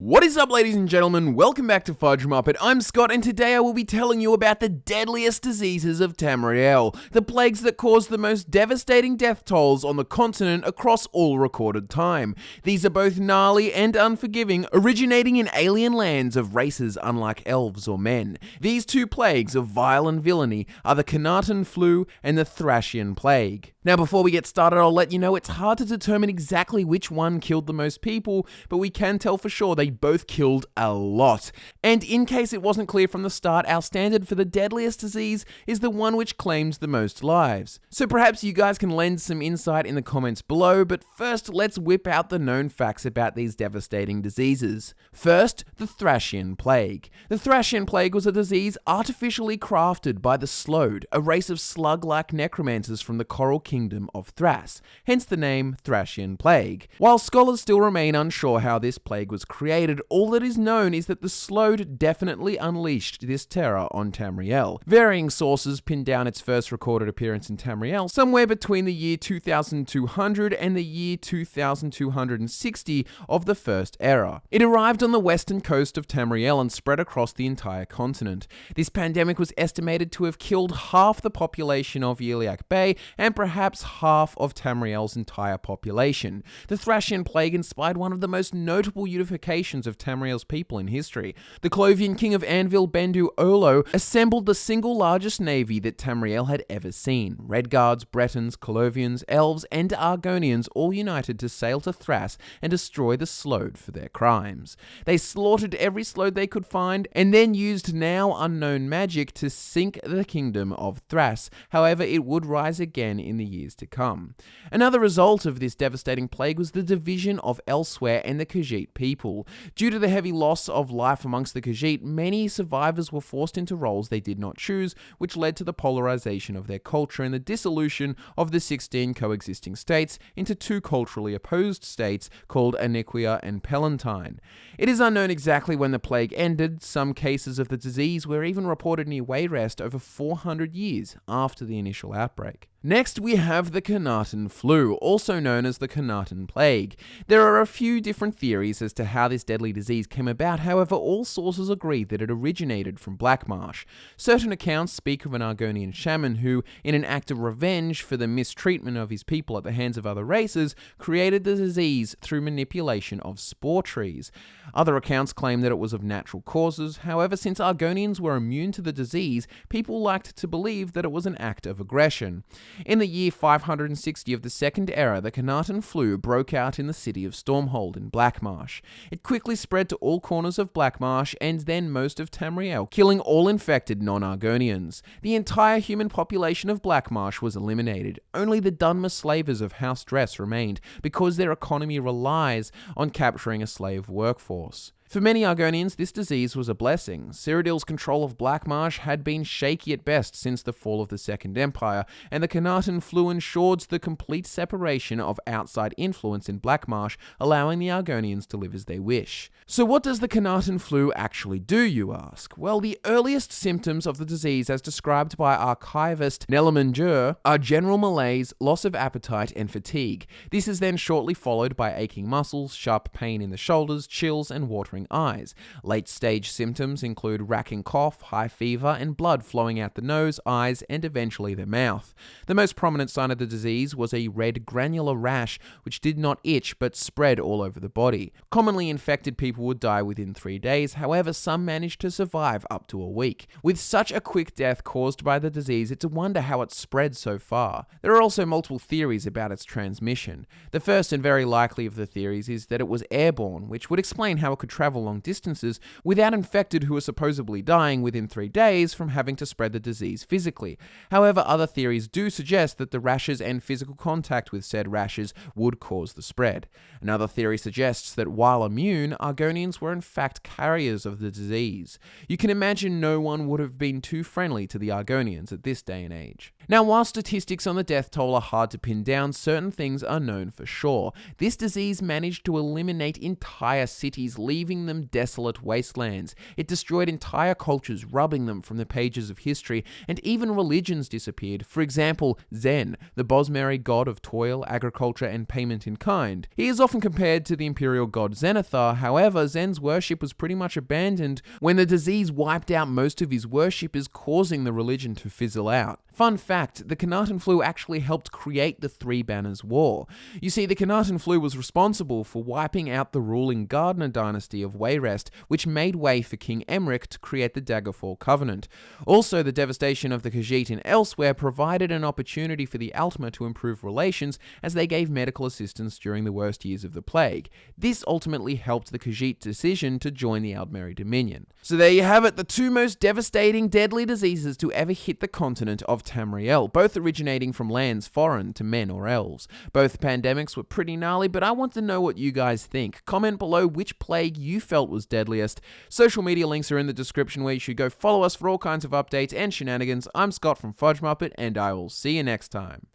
What is up, ladies and gentlemen? Welcome back to FudgeMuppet. I'm Scott, and today I will be telling you about the deadliest diseases of Tamriel, the plagues that caused the most devastating death tolls on the continent across all recorded time. These are both gnarly and unforgiving, originating in alien lands of races unlike elves or men. These two plagues of vile and villainy are the Khanatan flu and the Thracian plague. Now, before we get started, I'll let you know it's hard to determine exactly which one killed the most people, but we can tell for sure they both killed a lot. And in case it wasn't clear from the start, our standard for the deadliest disease is the one which claims the most lives. So perhaps you guys can lend some insight in the comments below, but first let's whip out the known facts about these devastating diseases. First, the Thracian plague. The Thracian plague was a disease artificially crafted by the Slode, a race of slug-like necromancers from the Coral Kingdom of Thrace, hence the name Thracian plague. While scholars still remain unsure how this plague was created, all that is known is that the Slode definitely unleashed this terror on Tamriel. Varying sources pin down its first recorded appearance in Tamriel somewhere between the year 2200 and the year 2260 of the First Era. It arrived on the western coast of Tamriel and spread across the entire continent. This pandemic was estimated to have killed half the population of Iliac Bay and perhaps half of Tamriel's entire population. The Thracian plague inspired one of the most notable unifications of Tamriel's people in history. The Clovian king of Anvil, Bendu Olo, assembled the single largest navy that Tamriel had ever seen. Redguards, Bretons, Colovians, Elves, and Argonians all united to sail to Thrace and destroy the Slode for their crimes. They slaughtered every Slode they could find, and then used now unknown magic to sink the kingdom of Thrace. However, it would rise again in the years to come. Another result of this devastating plague was the division of Elsewhere and the Khajiit people. Due to the heavy loss of life amongst the Khajiit, many survivors were forced into roles they did not choose, which led to the polarization of their culture and the dissolution of the 16 coexisting states into two culturally opposed states called Aniquia and Palantine. It is unknown exactly when the plague ended. Some cases of the disease were even reported near Wayrest over 400 years after the initial outbreak. Next, we have the Khanatan flu, also known as the Khanatan plague. There are a few different theories as to how this deadly disease came about, however, all sources agree that it originated from Blackmarsh. Certain accounts speak of an Argonian shaman who, in an act of revenge for the mistreatment of his people at the hands of other races, created the disease through manipulation of spore trees. Other accounts claim that it was of natural causes. However, since Argonians were immune to the disease, people liked to believe that it was an act of aggression. In the year 560 of the Second Era, the Khanatan flu broke out in the city of Stormhold in Blackmarsh. It quickly spread to all corners of Blackmarsh and then most of Tamriel, killing all infected non-Argonians. The entire human population of Blackmarsh was eliminated. Only the Dunmer slavers of House Dress remained, because their economy relies on capturing a slave workforce. For many Argonians, this disease was a blessing. Cyrodiil's control of Blackmarsh had been shaky at best since the fall of the Second Empire, and the Khanatan flu ensured the complete separation of outside influence in Blackmarsh, allowing the Argonians to live as they wish. So what does the Khanatan flu actually do, you ask? Well, the earliest symptoms of the disease as described by archivist Nelliman are general malaise, loss of appetite, and fatigue. This is then shortly followed by aching muscles, sharp pain in the shoulders, chills, and watering eyes. Late-stage symptoms include racking cough, high fever, and blood flowing out the nose, eyes, and eventually the mouth. The most prominent sign of the disease was a red granular rash, which did not itch but spread all over the body. Commonly infected people would die within 3 days, however, some managed to survive up to a week. With such a quick death caused by the disease, it's a wonder how it spread so far. There are also multiple theories about its transmission. The first and very likely of the theories is that it was airborne, which would explain how it could travel long distances without infected who are supposedly dying within 3 days from having to spread the disease physically. However, other theories do suggest that the rashes and physical contact with said rashes would cause the spread. Another theory suggests that while immune, Argonians were in fact carriers of the disease. You can imagine no one would have been too friendly to the Argonians at this day and age. Now, while statistics on the death toll are hard to pin down, certain things are known for sure. This disease managed to eliminate entire cities, leaving leaving them desolate wastelands. It destroyed entire cultures, rubbing them from the pages of history, and even religions disappeared. For example, Zen, the Bosmeri god of toil, agriculture, and payment in kind. He is often compared to the imperial god Zenithar. However, Zen's worship was pretty much abandoned when the disease wiped out most of his worshippers, causing the religion to fizzle out. Fun fact, the Khanatan flu actually helped create the Three Banners War. You see, the Khanatan flu was responsible for wiping out the ruling Gardner dynasty of Wayrest, which made way for King Emmerich to create the Daggerfall Covenant. Also, the devastation of the Khajiit and elsewhere provided an opportunity for the Altmer to improve relations as they gave medical assistance during the worst years of the plague. This ultimately helped the Khajiit decision to join the Aldmeri Dominion. So there you have it, the two most devastating, deadly diseases to ever hit the continent of Tamriel, both originating from lands foreign to men or elves. Both pandemics were pretty gnarly, but I want to know what you guys think. Comment below which plague you felt was deadliest. Social media links are in the description where you should go follow us for all kinds of updates and shenanigans. I'm Scott from FudgeMuppet, and I will see you next time.